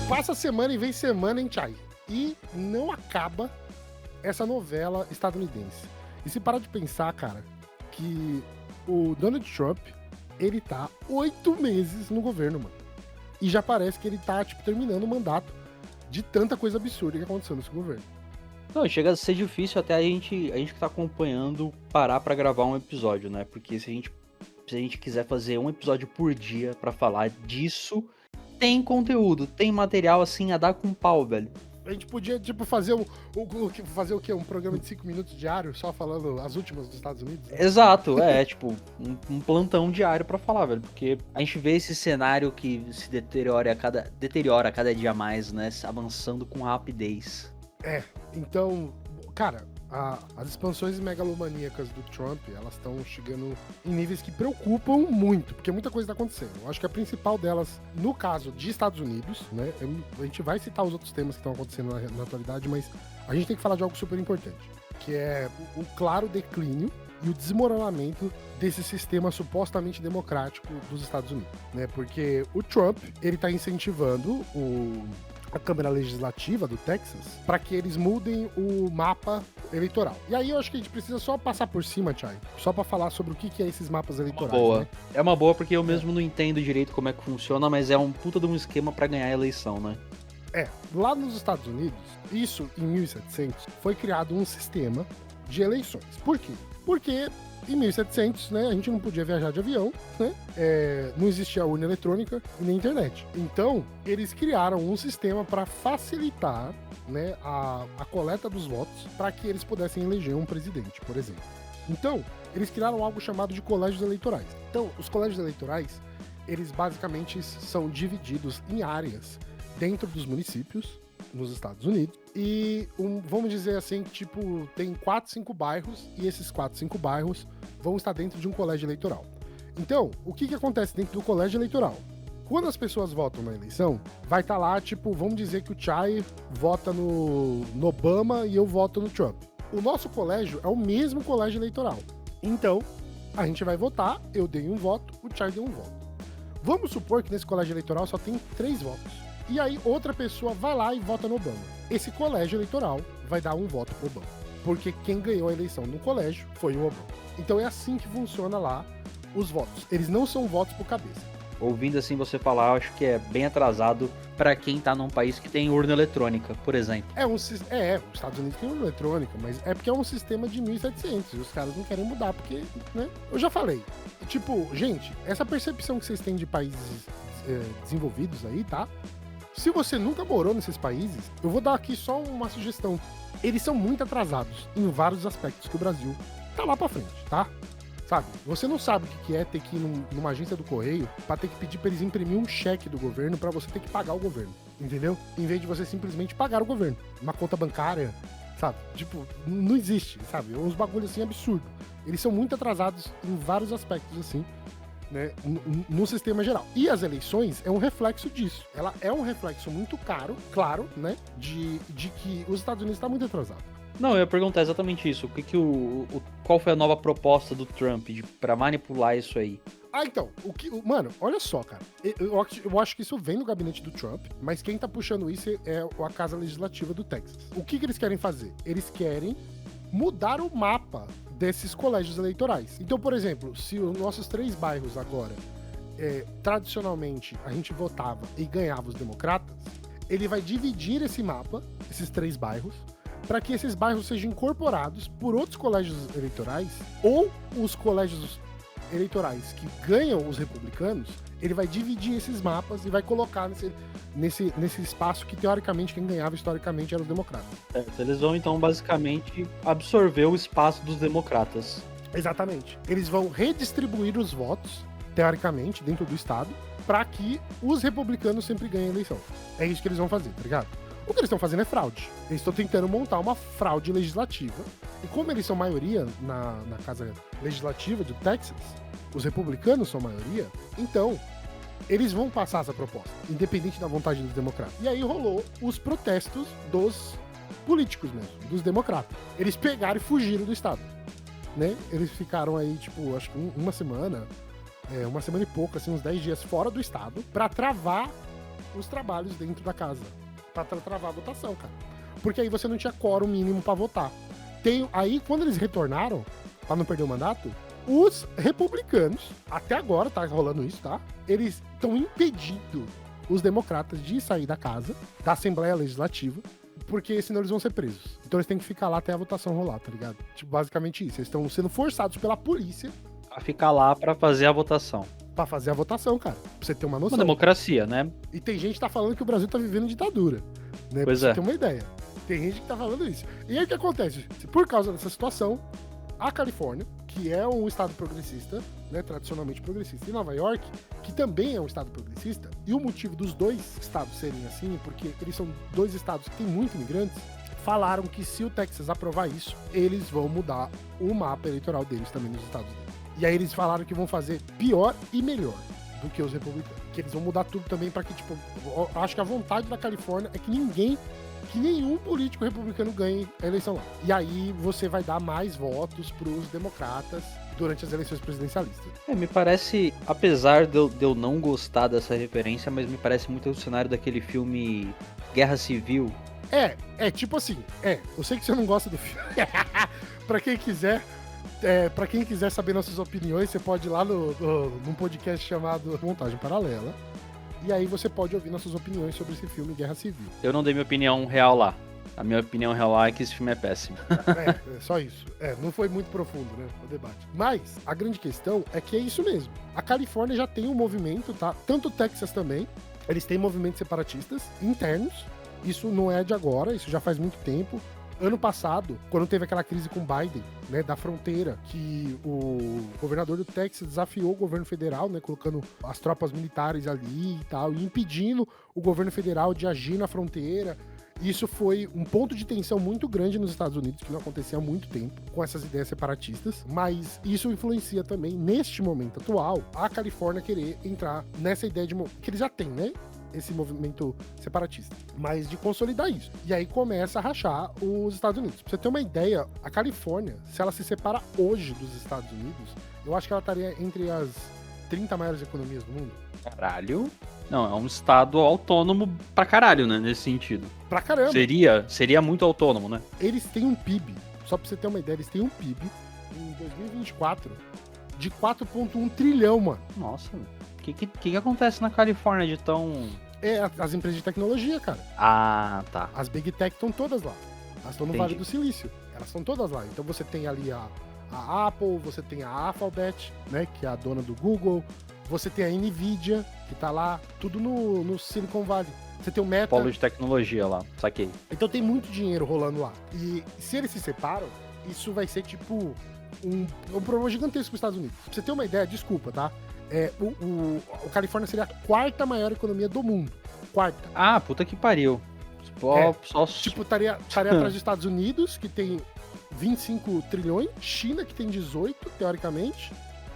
Passa semana e vem semana, hein, Chay? E não acaba essa novela estadunidense. E se parar de pensar, cara, que o Donald Trump, ele tá 8 meses no governo, mano. E já parece que ele tá, tipo, terminando o mandato de tanta coisa absurda que aconteceu nesse governo. Não, chega a ser difícil até a gente que tá acompanhando parar pra gravar um episódio, né? Porque se a gente quiser fazer um episódio por dia pra falar disso, tem conteúdo, tem material assim a dar com pau, velho. A gente podia, tipo, fazer fazer o quê? Um programa de 5 minutos diário, só falando as últimas dos Estados Unidos? Né? Exato, tipo, um plantão diário pra falar, velho. Porque a gente vê esse cenário que se deteriora a cada dia mais, né? Avançando com rapidez. Então, cara, as expansões megalomaníacas do Trump, elas estão chegando em níveis que preocupam muito, porque muita coisa está acontecendo. Eu acho que a principal delas, no caso de Estados Unidos, né, a gente vai citar os outros temas que estão acontecendo na atualidade, mas a gente tem que falar de algo super importante, que é o claro declínio e o desmoronamento desse sistema supostamente democrático dos Estados Unidos, né? Porque o Trump, ele tá incentivando a Câmara Legislativa do Texas para que eles mudem o mapa eleitoral. E aí eu acho que a gente precisa só passar por cima, Chay, só para falar sobre o que é esses mapas eleitorais. Boa. Né? É uma boa porque eu mesmo não entendo direito como é que funciona, mas é um puta de um esquema para ganhar a eleição, né? Lá nos Estados Unidos, isso em 1700, foi criado um sistema de eleições. Por quê? Porque em 1700, né, a gente não podia viajar de avião, né? Não existia urna eletrônica e nem internet. Então, eles criaram um sistema para facilitar, né, a coleta dos votos para que eles pudessem eleger um presidente, por exemplo. Então, eles criaram algo chamado de colégios eleitorais. Então, os colégios eleitorais, eles basicamente são divididos em áreas dentro dos municípios nos Estados Unidos. E vamos dizer assim, tipo, tem 4, 5 bairros e esses 4, 5 bairros vão estar dentro de um colégio eleitoral. Então, o que acontece dentro do colégio eleitoral? Quando as pessoas votam na eleição, vai estar lá, tipo, vamos dizer que o Chay vota no Obama e eu voto no Trump. O nosso colégio é o mesmo colégio eleitoral. Então, a gente vai votar, eu dei um voto, o Chay deu um voto. Vamos supor que nesse colégio eleitoral só tem 3 votos. E aí outra pessoa vai lá e vota no Obama. Esse colégio eleitoral vai dar um voto pro Obama. Porque quem ganhou a eleição no colégio foi o Obama. Então é assim que funciona lá os votos. Eles não são votos por cabeça. Ouvindo assim você falar, eu acho que é bem atrasado pra quem tá num país que tem urna eletrônica, por exemplo. Os Estados Unidos tem urna eletrônica, mas é porque é um sistema de 1700 e os caras não querem mudar porque, né? Eu já falei. Tipo, gente, essa percepção que vocês têm de países desenvolvidos aí, tá? Se você nunca morou nesses países, eu vou dar aqui só uma sugestão. Eles são muito atrasados em vários aspectos que o Brasil tá lá pra frente, tá? Sabe? Você não sabe o que é ter que ir numa agência do correio pra ter que pedir pra eles imprimir um cheque do governo pra você ter que pagar o governo, entendeu? Em vez de você simplesmente pagar o governo. Uma conta bancária, sabe? Tipo, não existe, sabe? É uns bagulhos assim absurdos. Eles são muito atrasados em vários aspectos, assim, né, no sistema geral. E as eleições é um reflexo disso. Ela é um reflexo muito claro, né, de que os Estados Unidos estão muito atrasados. Não, eu ia perguntar exatamente isso. Qual foi a nova proposta do Trump pra manipular isso aí? Então, mano, olha só, cara. Eu acho que isso vem no gabinete do Trump, mas quem tá puxando isso é a Casa Legislativa do Texas. O que eles querem fazer? Eles querem mudar o mapa desses colégios eleitorais. Então, por exemplo, se os nossos 3 bairros agora, tradicionalmente, a gente votava e ganhava os democratas, ele vai dividir esse mapa, esses 3 bairros, para que esses bairros sejam incorporados por outros colégios eleitorais ou os colégios eleitorais que ganham os republicanos, ele vai dividir esses mapas e vai colocar nesse espaço que, teoricamente, quem ganhava historicamente eram os democratas. Eles vão, então, basicamente, absorver o espaço dos democratas. Exatamente. Eles vão redistribuir os votos, teoricamente, dentro do Estado, para que os republicanos sempre ganhem a eleição. É isso que eles vão fazer, tá ligado? O que eles estão fazendo é fraude. Eles estão tentando montar uma fraude legislativa. E como eles são maioria na Casa Legislativa do Texas, os republicanos são maioria, então eles vão passar essa proposta, independente da vontade dos democratas. E aí rolou os protestos dos políticos mesmo, dos democratas. Eles pegaram e fugiram do Estado, né? Eles ficaram aí, tipo, acho que uma semana e pouco, assim, uns 10 dias fora do Estado, pra travar os trabalhos dentro da casa. Pra travar a votação, cara. Porque aí você não tinha quórum mínimo pra votar. Aí, quando eles retornaram, pra não perder o mandato, os republicanos, até agora tá rolando isso, tá? Eles estão impedindo os democratas de sair da casa, da Assembleia Legislativa, porque senão eles vão ser presos. Então eles têm que ficar lá até a votação rolar, tá ligado? Tipo, basicamente isso. Eles estão sendo forçados pela polícia A ficar lá pra fazer a votação. pra fazer a votação, cara. Pra você ter uma noção. Uma democracia, né? E tem gente que tá falando que o Brasil tá vivendo ditadura, né? Pois Pra é. você ter uma ideia. Tem gente que tá falando isso. E aí o que acontece? Por causa dessa situação, a Califórnia, que é um estado progressista, né, tradicionalmente progressista, e Nova York, que também é um estado progressista, e o motivo dos dois estados serem assim, porque eles são dois estados que têm muitos imigrantes, falaram que se o Texas aprovar isso, eles vão mudar o mapa eleitoral deles também nos Estados Unidos. E aí eles falaram que vão fazer pior e melhor do que os republicanos. Que eles vão mudar tudo também pra que, tipo, eu acho que a vontade da Califórnia é que nenhum político republicano ganhe a eleição lá. E aí você vai dar mais votos pros democratas durante as eleições presidencialistas. Me parece, apesar de eu não gostar dessa referência, mas me parece muito o cenário daquele filme Guerra Civil. Tipo assim, eu sei que você não gosta do filme. Pra quem quiser saber nossas opiniões, você pode ir lá num podcast chamado Montagem Paralela. E aí você pode ouvir nossas opiniões sobre esse filme Guerra Civil. Eu não dei minha opinião real lá. A minha opinião real lá é que esse filme é péssimo. Só isso. Não foi muito profundo, né, o debate. Mas a grande questão é que é isso mesmo. A Califórnia já tem um movimento, tá? Tanto o Texas também, eles têm movimentos separatistas internos. Isso não é de agora, isso já faz muito tempo. Ano passado, quando teve aquela crise com Biden, né, da fronteira, que o governador do Texas desafiou o governo federal, né, colocando as tropas militares ali e tal, e impedindo o governo federal de agir na fronteira. Isso foi um ponto de tensão muito grande nos Estados Unidos, que não acontecia há muito tempo, com essas ideias separatistas, mas isso influencia também, neste momento atual, a Califórnia querer entrar nessa ideia que eles já têm, né? Esse movimento separatista, mas de consolidar isso. E aí começa a rachar os Estados Unidos. Pra você ter uma ideia, a Califórnia, se ela se separa hoje dos Estados Unidos, eu acho que ela estaria entre as 30 maiores economias do mundo. Caralho. Não, é um estado autônomo pra caralho, né, nesse sentido. Pra caramba. Seria muito autônomo, né? Eles têm um PIB, só pra você ter uma ideia, eles têm um PIB em 2024 de 4,1 trilhão, mano. Nossa, o que acontece na Califórnia de tão... As empresas de tecnologia, cara. Ah, tá. As Big Tech estão todas lá. Elas estão no Entendi. Vale do Silício. Elas estão todas lá. Então você tem ali a Apple, você tem a Alphabet, né, que é a dona do Google. Você tem a Nvidia, que tá lá, tudo no Silicon Valley. Você tem o Meta. Polo de tecnologia lá, saquei. Então tem muito dinheiro rolando lá. E se eles se separam, isso vai ser tipo um problema gigantesco para os Estados Unidos. Pra você ter uma ideia, desculpa, tá? O Califórnia seria a quarta maior economia do mundo. Quarta. Ah, puta que pariu. Tipo, estaria atrás dos Estados Unidos, que tem 25 trilhões. China, que tem 18, teoricamente.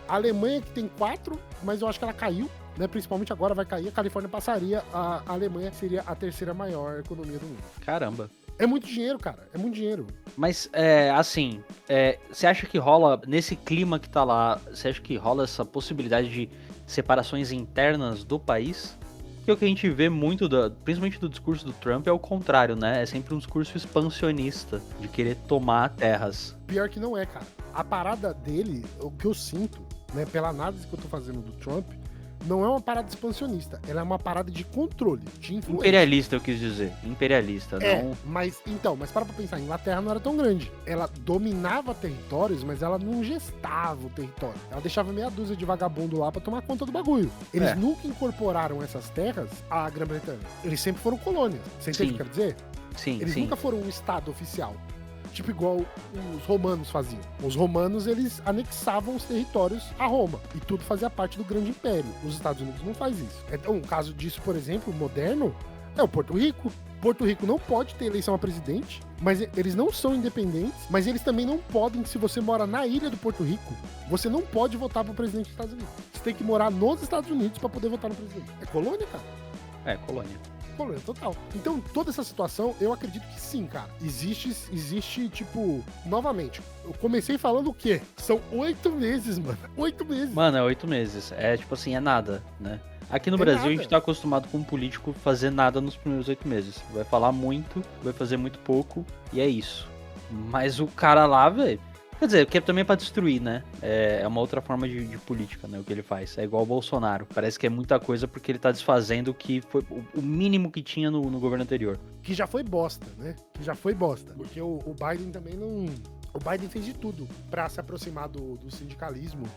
A Alemanha, que tem 4, mas eu acho que ela caiu, né? Principalmente agora vai cair. A Califórnia passaria, a Alemanha seria a terceira maior economia do mundo. Caramba. É muito dinheiro, cara. É muito dinheiro. Mas, você acha que rola, nesse clima que tá lá, você acha que rola essa possibilidade de separações internas do país? Porque o que a gente vê muito, principalmente do discurso do Trump, é o contrário, né? É sempre um discurso expansionista, de querer tomar terras. Pior que não é, cara. A parada dele, o que eu sinto, né, pela análise que eu tô fazendo do Trump, não é uma parada expansionista, ela é uma parada de controle, de influência. Imperialista, eu quis dizer. Imperialista, não... Mas para pra pensar, a Inglaterra não era tão grande. Ela dominava territórios, mas ela não gestava o território. Ela deixava meia dúzia de vagabundo lá pra tomar conta do bagulho. Eles nunca incorporaram essas terras à Grã-Bretanha. Eles sempre foram colônias. Você entende o que eu quero dizer? Sim, Eles nunca foram um estado oficial. Tipo igual os romanos faziam. Os romanos, eles anexavam os territórios a Roma. E tudo fazia parte do grande império. Os Estados Unidos não faz isso. Então, um caso disso, por exemplo, moderno, é o Porto Rico. Porto Rico não pode ter eleição a presidente, mas eles não são independentes, mas eles também não podem, se você mora na ilha do Porto Rico, você não pode votar pro presidente dos Estados Unidos. Você tem que morar nos Estados Unidos pra poder votar no presidente. É colônia, cara? É, colônia. Colônia total. Então, toda essa situação, eu acredito que sim, cara. Existe, tipo, novamente, eu comecei falando o quê? São 8 meses, mano. 8 meses. Mano, é 8 meses. É tipo assim, é nada, né? Aqui no Brasil nada. a gente tá acostumado com um político fazer nada nos primeiros 8 meses. Vai falar muito, vai fazer muito pouco, e é isso. Mas o cara lá, velho. Quer dizer, que é também pra destruir, né? É uma outra forma de política, né? O que ele faz. É igual o Bolsonaro. Parece que é muita coisa porque ele tá desfazendo o que foi o mínimo que tinha no governo anterior. Que já foi bosta, né? Que já foi bosta. Porque o Biden também não. O Biden fez de tudo pra se aproximar do sindicalismo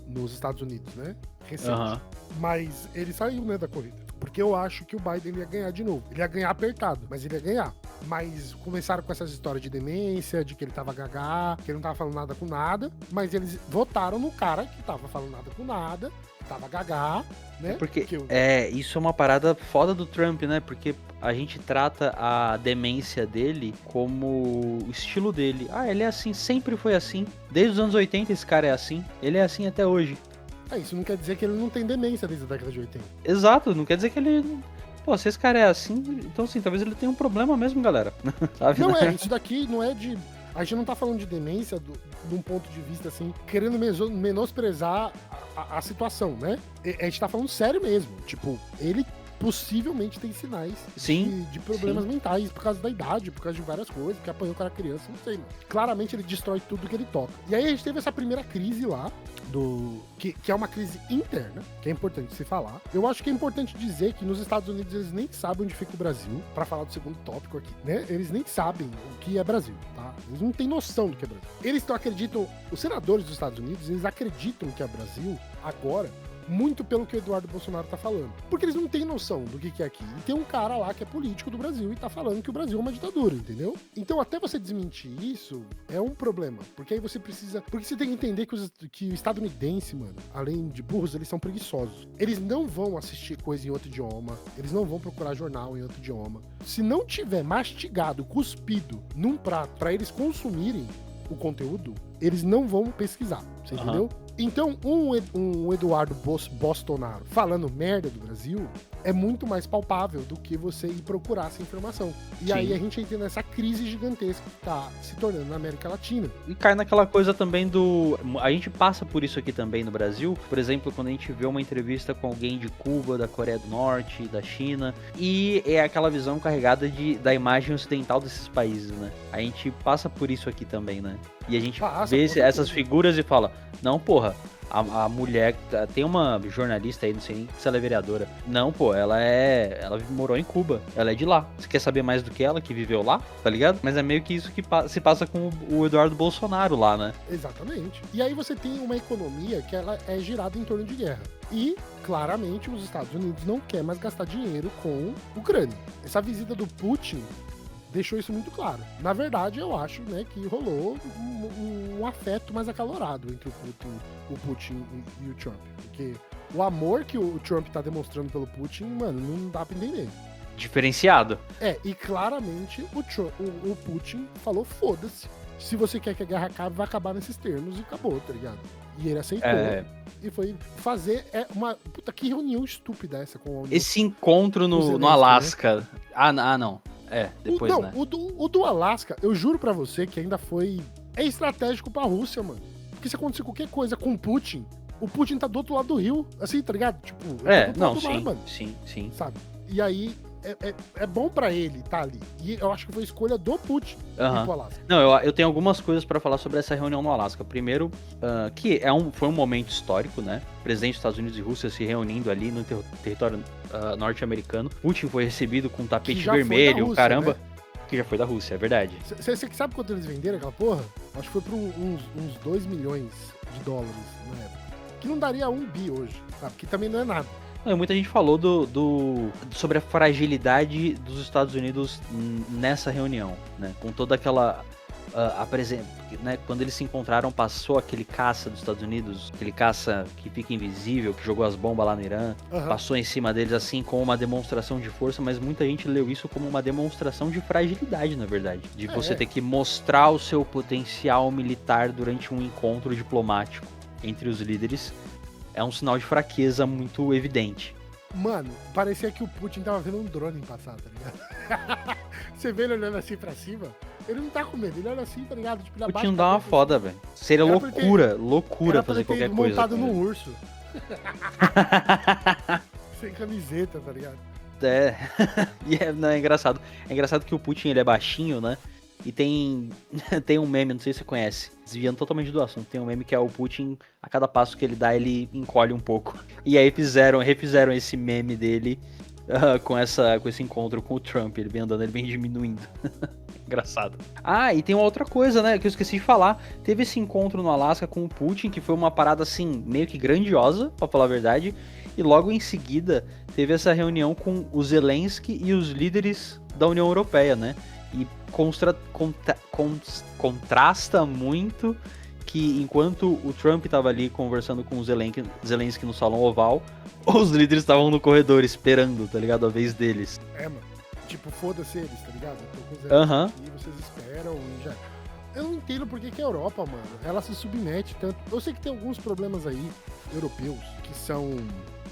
nos Estados Unidos, né? Recente. Aham. Mas ele saiu, né, da corrida. Porque eu acho que o Biden ia ganhar de novo. Ele ia ganhar apertado, mas ele ia ganhar. Mas começaram com essas histórias de demência, de que ele tava gagá, que ele não tava falando nada com nada. Mas eles votaram no cara que tava falando nada com nada, que tava gagá, né? Porque Que isso é uma parada foda do Trump, né? Porque a gente trata a demência dele como o estilo dele. Ah, ele é assim, sempre foi assim. Desde os anos 80 esse cara é assim. Ele é assim até hoje. Isso não quer dizer que ele não tem demência desde a década de 80. Exato, não quer dizer que ele... Pô, se esse cara é assim, então assim, talvez ele tenha um problema mesmo, galera. Sabe? Não é, isso daqui não é de... A gente não tá falando de demência de um ponto de vista, assim, querendo menosprezar a situação, né? A gente tá falando sério mesmo. Tipo, ele possivelmente tem sinais Sim, de problemas mentais por causa da idade, por causa de várias coisas, porque apanhou quando era criança, não sei, mano. Claramente ele destrói tudo que ele toca. E aí a gente teve essa primeira crise lá, que é uma crise interna, que é importante se falar. Eu acho que é importante dizer que nos Estados Unidos eles nem sabem onde fica o Brasil, pra falar do segundo tópico aqui, né? Eles nem sabem o que é Brasil, tá? Eles não têm noção do que é Brasil. Eles acreditam, os senadores dos Estados Unidos, eles acreditam que é Brasil agora, muito pelo que o Eduardo Bolsonaro tá falando. Porque eles não têm noção do que é aqui. E tem um cara lá que é político do Brasil e tá falando que o Brasil é uma ditadura, entendeu? Então até você desmentir isso é um problema. Porque aí você precisa... Porque você tem que entender que o estadunidense, mano, além de burros, eles são preguiçosos. Eles não vão assistir coisa em outro idioma. Eles não vão procurar jornal em outro idioma. Se não tiver mastigado, cuspido num prato pra eles consumirem o conteúdo, eles não vão pesquisar. Você entendeu? Então, um Eduardo Bolsonaro falando merda do Brasil é muito mais palpável do que você ir procurar essa informação. E Sim. aí a gente entra nessa crise gigantesca que tá se tornando na América Latina. E cai naquela coisa também do... A gente passa por isso aqui também no Brasil. Por exemplo, quando a gente vê uma entrevista com alguém de Cuba, da Coreia do Norte, da China. E é aquela visão carregada da imagem ocidental desses países, né? A gente passa por isso aqui também, né? E a gente vê essas figuras e fala... Não, porra, a mulher... Tem uma jornalista aí, não sei nem se ela é vereadora. Não, pô, ela morou em Cuba. Ela é de lá. Você quer saber mais do que ela, que viveu lá? Tá ligado? Mas é meio que isso que se passa com o Eduardo Bolsonaro lá, né? Exatamente. E aí você tem uma economia que ela é girada em torno de guerra. E, claramente, os Estados Unidos não querem mais gastar dinheiro com Ucrânia. Essa visita do Putin deixou isso muito claro. Na verdade, eu acho, né, que rolou um afeto mais acalorado entre o Putin e o Trump. Porque o amor que o Trump tá demonstrando pelo Putin, mano, não dá pra entender. Diferenciado. E claramente o Putin falou, foda-se. Se você quer que a guerra acabe, vai acabar nesses termos e acabou, tá ligado? E ele aceitou. E foi fazer uma... Puta, que reunião estúpida essa com a União. Esse encontro no Alasca. Né? Ah, não. Depois, né? O do Alasca, eu juro pra você que ainda foi... É estratégico pra Rússia, mano. Porque se acontecer qualquer coisa com o Putin tá do outro lado do rio, assim, tá ligado? Tipo, sim. Sabe? E aí, é bom pra ele tá ali. E eu acho que foi escolha do Putin ir pro Alasca. Não, eu tenho algumas coisas pra falar sobre essa reunião no Alasca. Primeiro, que foi um momento histórico, né? O presidente dos Estados Unidos e Rússia se reunindo ali no território norte-americano. Putin foi recebido com um tapete vermelho, Rússia, caramba. Né? Que já foi da Rússia, é verdade. Você sabe quanto eles venderam aquela porra? Acho que foi por uns 2 milhões de dólares na época. Que não daria 1 bi hoje, sabe? Que também não é nada. Muita gente falou sobre a fragilidade dos Estados Unidos nessa reunião, né? Com toda aquela né, quando eles se encontraram, passou aquele caça dos Estados Unidos, aquele caça que fica invisível, que jogou as bombas lá no Irã, passou em cima deles assim como uma demonstração de força, mas muita gente leu isso como uma demonstração de fragilidade, na verdade. De você ter que mostrar o seu potencial militar durante um encontro diplomático entre os líderes. É um sinal de fraqueza muito evidente. Mano, parecia que o Putin tava vendo um drone passar, tá ligado? Você vê ele olhando assim pra cima, ele não tá com medo, ele olha assim, tá ligado? Tipo, o Putin dá uma foda, velho. Seria loucura fazer qualquer coisa. Montado no urso. Sem camiseta, tá ligado? É, não, é engraçado. É engraçado que o Putin, ele é baixinho, né? E tem um meme, não sei se você conhece, desviando totalmente do assunto, tem um meme que é o Putin, a cada passo que ele dá, ele encolhe um pouco. E aí refizeram esse meme dele com esse encontro com o Trump, ele vem andando, ele vem diminuindo. Engraçado. Ah, e tem uma outra coisa, né, que eu esqueci de falar. Teve esse encontro no Alasca com o Putin, que foi uma parada, assim, meio que grandiosa, pra falar a verdade. E logo em seguida, teve essa reunião com o Zelensky e os líderes da União Europeia, né? E contrasta muito que enquanto o Trump estava ali conversando com o Zelensky no Salão Oval, os líderes estavam no corredor esperando, tá ligado? A vez deles. É, mano. Tipo, foda-se eles, tá ligado? Eu tô com o Zelensky aqui, vocês esperam e já... Eu não entendo por que a Europa, mano, ela se submete tanto... Eu sei que tem alguns problemas aí, europeus, que são...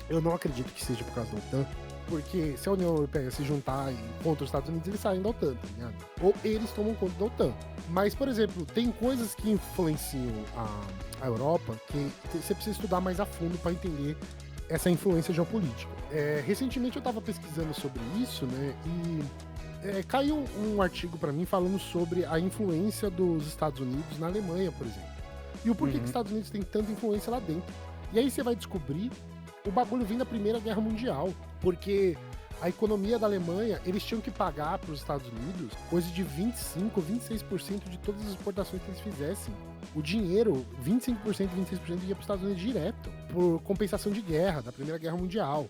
Eu não acredito que seja por causa da OTAN. Porque se a União Europeia se juntar contra os Estados Unidos, eles saem da OTAN, tá ligado? Ou eles tomam conta da OTAN. Mas, por exemplo, tem coisas que influenciam a Europa que você precisa estudar mais a fundo para entender essa influência geopolítica. Recentemente eu estava pesquisando sobre isso, né? E caiu um artigo para mim falando sobre a influência dos Estados Unidos na Alemanha, por exemplo. E o porquê que os Estados Unidos têm tanta influência lá dentro. E aí você vai descobrir o bagulho vem da Primeira Guerra Mundial, porque a economia da Alemanha, eles tinham que pagar para os Estados Unidos coisa de 25%, 26% de todas as exportações que eles fizessem. O dinheiro, 25%, 26% ia para os Estados Unidos direto, por compensação de guerra, da Primeira Guerra Mundial.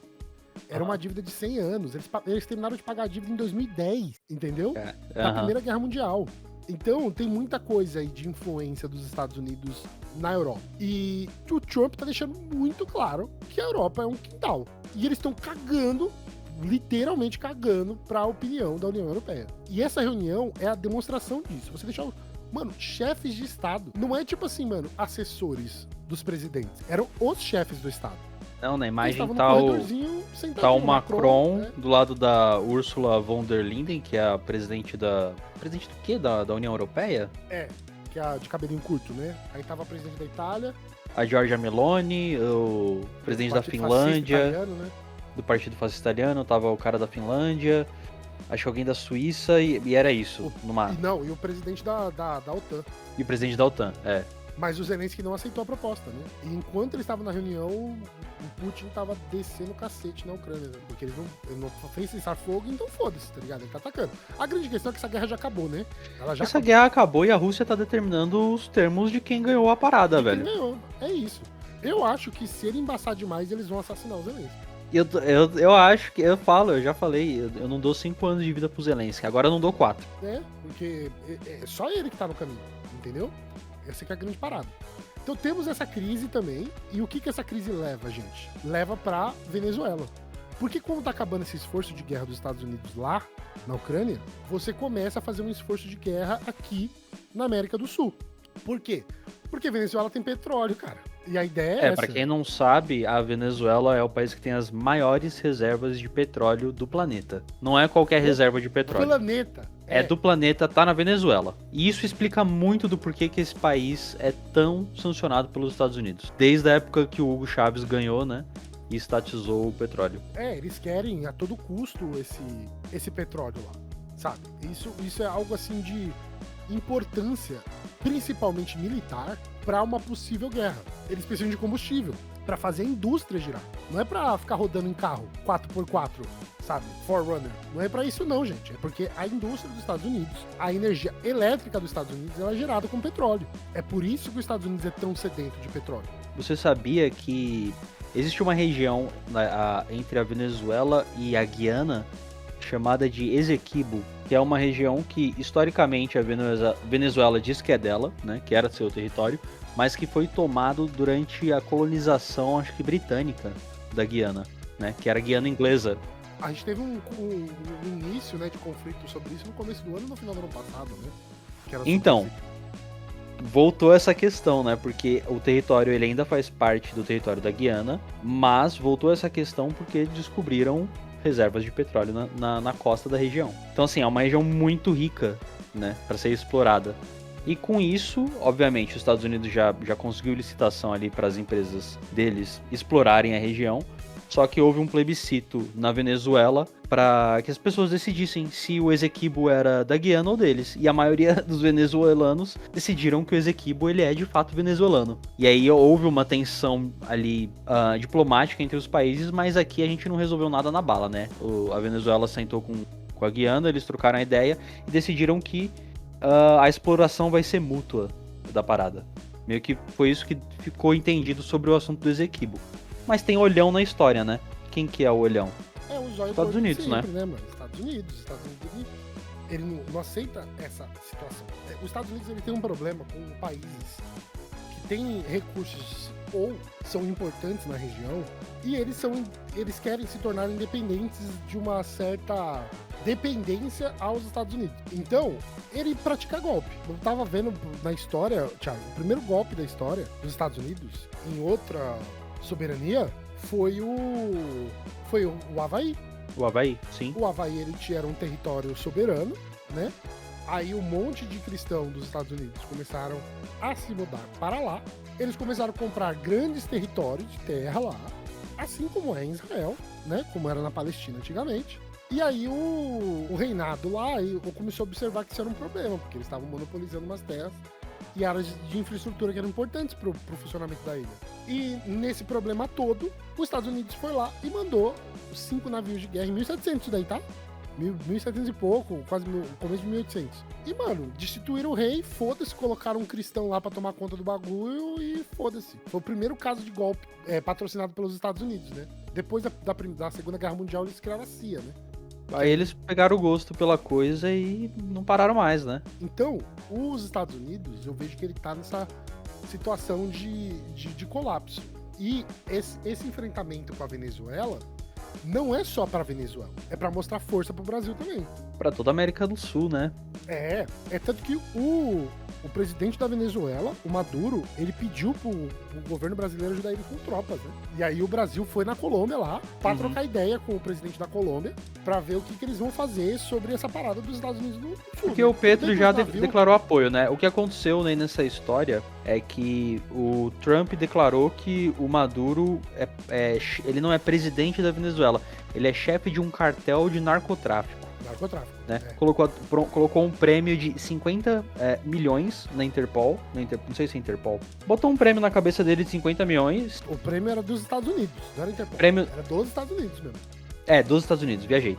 Era uma dívida de 100 anos. Eles terminaram de pagar a dívida em 2010, entendeu? Da Primeira Guerra Mundial. Então, tem muita coisa aí de influência dos Estados Unidos na Europa. E o Trump tá deixando muito claro que a Europa é um quintal. E eles estão cagando, literalmente cagando, pra opinião da União Europeia. E essa reunião é a demonstração disso. Você deixar, mano, chefes de Estado. Não é tipo assim, mano, assessores dos presidentes. Eram os chefes do Estado. Não, na imagem tá o Macron né? Do lado da Ursula von der Leyen, que é a presidente da... Presidente do quê? Da União Europeia? Que é a de cabelinho curto, né? Aí tava a presidente da Itália. A Giorgia Meloni, o presidente da Finlândia. Italiano, né? Do Partido Fascista Italiano, tava o cara da Finlândia. Acho que alguém da Suíça e era isso. E o presidente da OTAN. E o presidente da OTAN, Mas o Zelensky não aceitou a proposta, né? E enquanto ele estava na reunião, o Putin tava descendo o cacete na Ucrânia, né? Porque ele não fez cessar fogo, então foda-se, tá ligado? Ele tá atacando. A grande questão é que essa guerra já acabou, né? Guerra acabou e a Rússia tá determinando os termos de quem ganhou a parada, velho. Quem ganhou, é isso. Eu acho que se ele embaçar demais, eles vão assassinar o Zelensky. Eu acho que, eu já falei, eu não dou 5 anos de vida pro Zelensky, agora eu não dou 4. Porque é só ele que tá no caminho, entendeu? Essa que é a grande parada. Então temos essa crise também, e o que essa crise leva, gente? Leva pra Venezuela. Porque quando tá acabando esse esforço de guerra dos Estados Unidos lá, na Ucrânia, você começa a fazer um esforço de guerra aqui na América do Sul. Por quê? Porque Venezuela tem petróleo, cara. E a ideia é essa. Pra quem não sabe, a Venezuela é o país que tem as maiores reservas de petróleo do planeta. Não é qualquer reserva de petróleo. Do planeta. É do planeta, tá na Venezuela. E isso explica muito do porquê que esse país é tão sancionado pelos Estados Unidos. Desde a época que o Hugo Chávez ganhou, né? E estatizou o petróleo. Eles querem a todo custo esse petróleo lá, sabe? Isso é algo assim de importância, principalmente militar, para uma possível guerra. Eles precisam de combustível para fazer a indústria girar. Não é para ficar rodando em carro 4x4, sabe? Forerunner. Não é para isso não, gente. É porque a indústria dos Estados Unidos, a energia elétrica dos Estados Unidos, ela é gerada com petróleo. É por isso que os Estados Unidos é tão sedento de petróleo. Você sabia que existe uma região entre a Venezuela e a Guiana chamada de Esequibo, que é uma região que historicamente a Venezuela diz que é dela, né, que era seu território, mas que foi tomado durante a colonização, acho que britânica, da Guiana, né, que era a Guiana inglesa. A gente teve um início, né, de conflito sobre isso no começo do ano e no final do ano passado, né? Que era Então, voltou essa questão, né? Porque o território ele ainda faz parte do território da Guiana, mas voltou essa questão porque descobriram reservas de petróleo na costa da região. Então, assim, é uma região muito rica, né, para ser explorada. E com isso, obviamente, os Estados Unidos já conseguiu licitação ali para as empresas deles explorarem a região. Só que houve um plebiscito na Venezuela para que as pessoas decidissem se o Esequibo era da Guiana ou deles. E a maioria dos venezuelanos decidiram que o Esequibo ele é de fato venezuelano. E aí houve uma tensão ali diplomática entre os países, mas aqui a gente não resolveu nada na bala, né? A Venezuela sentou com a Guiana, eles trocaram a ideia e decidiram que a exploração vai ser mútua da parada. Meio que foi isso que ficou entendido sobre o assunto do Esequibo. Mas tem olhão na história, né? Quem que é o olhão? Os Estados Unidos, sempre, né? Mano? Estados Unidos ele não aceita essa situação. Os Estados Unidos ele tem um problema com países que têm recursos ou são importantes na região e eles querem se tornar independentes de uma certa dependência aos Estados Unidos. Então, ele pratica golpe. Eu tava vendo na história, Thiago, o primeiro golpe da história dos Estados Unidos em outra soberania foi o Havaí. O Havaí, sim. O Havaí ele era um território soberano, né? Aí um monte de cristãos dos Estados Unidos começaram a se mudar para lá. Eles começaram a comprar grandes territórios de terra lá, assim como é em Israel, né? Como era na Palestina antigamente. E aí o reinado lá começou a observar que isso era um problema, porque eles estavam monopolizando umas terras e áreas de infraestrutura que eram importantes para o funcionamento da ilha. E nesse problema todo, os Estados Unidos foi lá e mandou 5 navios de guerra em 1700 daí, tá? 1700 e pouco, quase começo de 1800. E, mano, destituíram o rei, foda-se, colocaram um cristão lá pra tomar conta do bagulho e foda-se. Foi o primeiro caso de golpe patrocinado pelos Estados Unidos, né? Depois da Segunda Guerra Mundial, eles criaram a CIA, né? Aí eles pegaram o gosto pela coisa e não pararam mais, né? Então, os Estados Unidos, eu vejo que ele tá nessa situação de colapso. E esse enfrentamento com a Venezuela não é só pra Venezuela, é pra mostrar força pro Brasil também. Pra toda a América do Sul, né? É tanto que o presidente da Venezuela, o Maduro, ele pediu pro governo brasileiro ajudar ele com tropas, né? E aí o Brasil foi na Colômbia lá pra trocar ideia com o presidente da Colômbia pra ver o que eles vão fazer sobre essa parada dos Estados Unidos no Sul. Porque o Petro já declarou apoio, né? O que aconteceu né, nessa história é que o Trump declarou que o Maduro ele não é presidente da Venezuela, ele é chefe de um cartel de narcotráfico. Né? Colocou um prêmio de 50 milhões na Interpol, não sei se é Interpol. Botou um prêmio na cabeça dele de 50 milhões. O prêmio era dos Estados Unidos, não era Interpol. Era dos Estados Unidos mesmo. Dos Estados Unidos, viajei.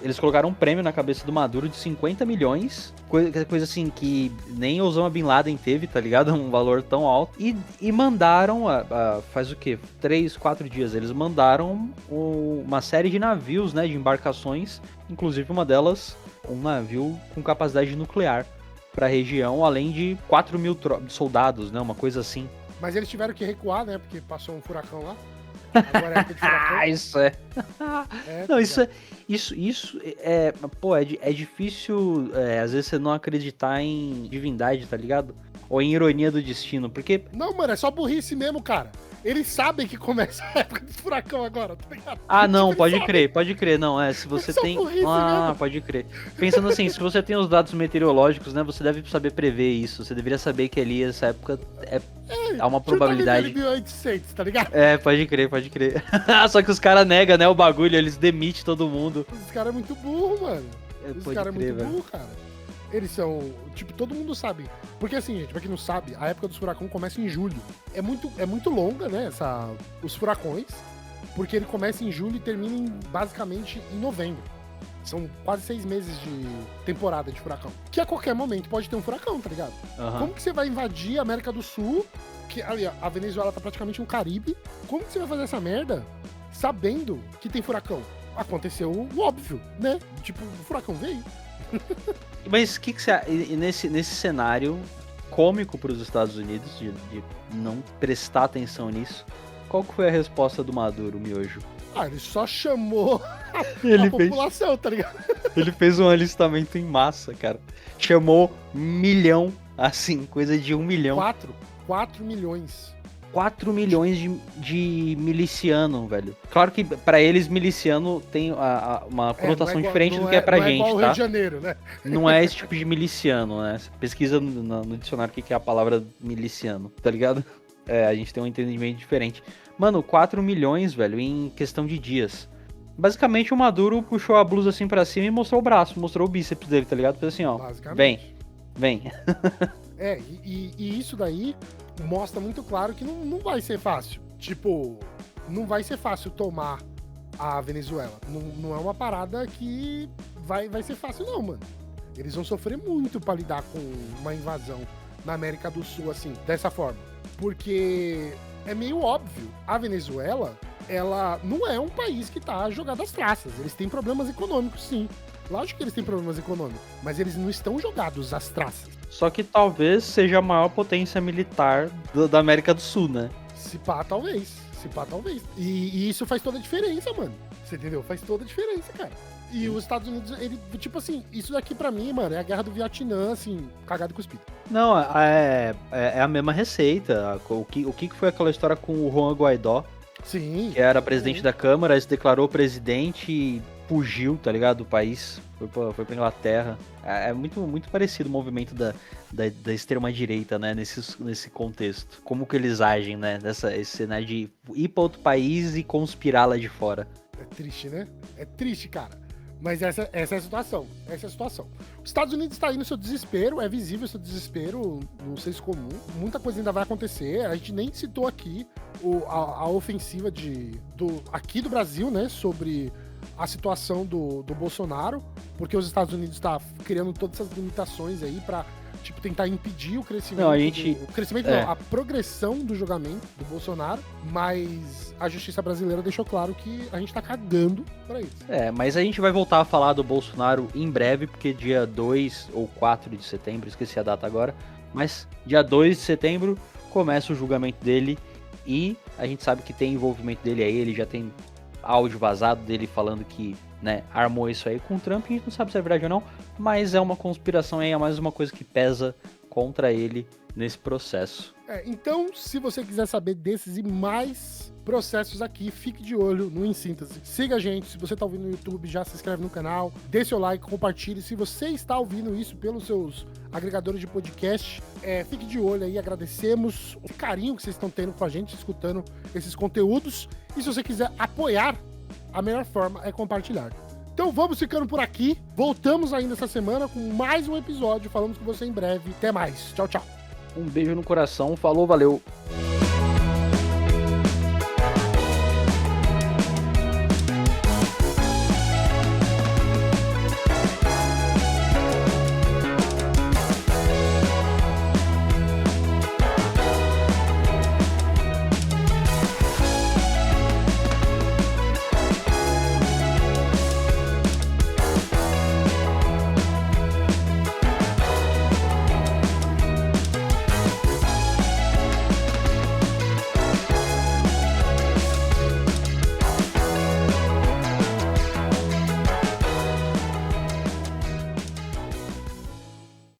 Eles colocaram um prêmio na cabeça do Maduro de 50 milhões, coisa assim que nem Osama Bin Laden teve, tá ligado? Um valor tão alto. E mandaram, faz o quê? 3, 4 dias, eles mandaram uma série de navios, né, de embarcações, inclusive uma delas, um navio com capacidade nuclear pra região, além de 4 mil soldados, né, uma coisa assim. Mas eles tiveram que recuar, né, porque passou um furacão lá. Agora é época de furacão. Isso é. Não, isso é difícil, às vezes, você não acreditar em divindade, tá ligado? Ou em ironia do destino, porque... Não, mano, é só burrice mesmo, cara. Eles sabem que começa a época de furacão agora, tá ligado? Ah, não, pode crer, não, se você tem... mesmo. Pode crer. Pensando assim, se você tem os dados meteorológicos, né, você deve saber prever isso, você deveria saber que ali, essa época, há uma probabilidade... 1800, tá ligado? Pode crer. Só que os caras negam, né, o bagulho, eles demitem todo mundo. Os caras é muito burro, mano. Os caras é muito velho. burro, cara. Eles são, tipo, todo mundo sabe. Porque assim, gente, pra quem não sabe, a época dos furacões começa em julho. É muito longa, né, os furacões, porque ele começa em julho e termina basicamente em novembro. São quase 6 meses de temporada de furacão. Que a qualquer momento pode ter um furacão, tá ligado? Como que você vai invadir a América do Sul, que ali, a Venezuela tá praticamente no Caribe, como que você vai fazer essa merda sabendo que tem furacão? aconteceu o óbvio, né? Tipo, o furacão veio. Mas o que você nesse cenário cômico para os Estados Unidos, de não prestar atenção nisso, qual que foi a resposta do Maduro, Miojo? Ele só chamou Ele a população, tá ligado? Ele fez um alistamento em massa, cara. Chamou 1 milhão, assim, coisa de 1 milhão. 4 milhões. 4 milhões de miliciano, velho. Claro que pra eles miliciano tem uma conotação diferente do que é pra gente, não é igual tá? o Rio de Janeiro, né? Não é esse tipo de miliciano, né? Você pesquisa no dicionário o que é a palavra miliciano, tá ligado? A gente tem um entendimento diferente. Mano, 4 milhões, velho, em questão de dias. Basicamente o Maduro puxou a blusa assim pra cima e mostrou o braço, mostrou o bíceps dele, tá ligado? Fez assim, ó, vem. E isso daí mostra muito claro que não vai ser fácil. Tipo, não vai ser fácil tomar a Venezuela. Não é uma parada que vai ser fácil, não, mano. Eles vão sofrer muito pra lidar com uma invasão na América do Sul, assim, dessa forma. Porque é meio óbvio. A Venezuela, ela não é um país que tá jogado às traças. Eles têm problemas econômicos, sim. Lógico que eles têm problemas econômicos, mas eles não estão jogados às traças. Só que talvez seja a maior potência militar da América do Sul, né? Se pá, talvez. E isso faz toda a diferença, mano. Você entendeu? Faz toda a diferença, cara. E os Estados Unidos, ele, tipo assim, isso daqui pra mim, mano, é a guerra do Vietnã, assim, cagado e cuspido. Não, é a mesma receita. O que foi aquela história com o Juan Guaidó? Sim. Que era presidente da Câmara, se declarou presidente e fugiu, tá ligado, do país. Foi pra Inglaterra. É muito, muito parecido o movimento da extrema-direita, né, nesse contexto. Como que eles agem, né, esse né, de ir pra outro país e conspirar lá de fora. É triste, né? É triste, cara. Mas essa é a situação. Essa é a situação. Os Estados Unidos está aí no seu desespero, é visível o seu desespero no senso comum. Muita coisa ainda vai acontecer. A gente nem citou aqui a ofensiva aqui do Brasil, né? Sobre a situação do Bolsonaro, porque os Estados Unidos está criando todas essas limitações aí para tipo, tentar impedir o crescimento. Não, a progressão do julgamento do Bolsonaro, mas a justiça brasileira deixou claro que a gente tá cagando pra isso. Mas a gente vai voltar a falar do Bolsonaro em breve, porque dia 2 ou 4 de setembro, esqueci a data agora, mas dia 2 de setembro começa o julgamento dele e a gente sabe que tem envolvimento dele aí, ele já tem áudio vazado dele falando que, né, armou isso aí com o Trump, a gente não sabe se é verdade ou não, mas é uma conspiração aí, é mais uma coisa que pesa contra ele nesse processo. Então, se você quiser saber desses e mais processos aqui, fique de olho no Em Síntese. Siga a gente, se você tá ouvindo no YouTube, já se inscreve no canal, dê seu like, compartilhe. Se você está ouvindo isso pelos seus agregadores de podcast, fique de olho aí, agradecemos o carinho que vocês estão tendo com a gente, escutando esses conteúdos. E se você quiser apoiar, a melhor forma é compartilhar. Então vamos ficando por aqui. Voltamos ainda essa semana com mais um episódio. Falamos com você em breve. Até mais. Tchau, tchau. Um beijo no coração. Falou, valeu.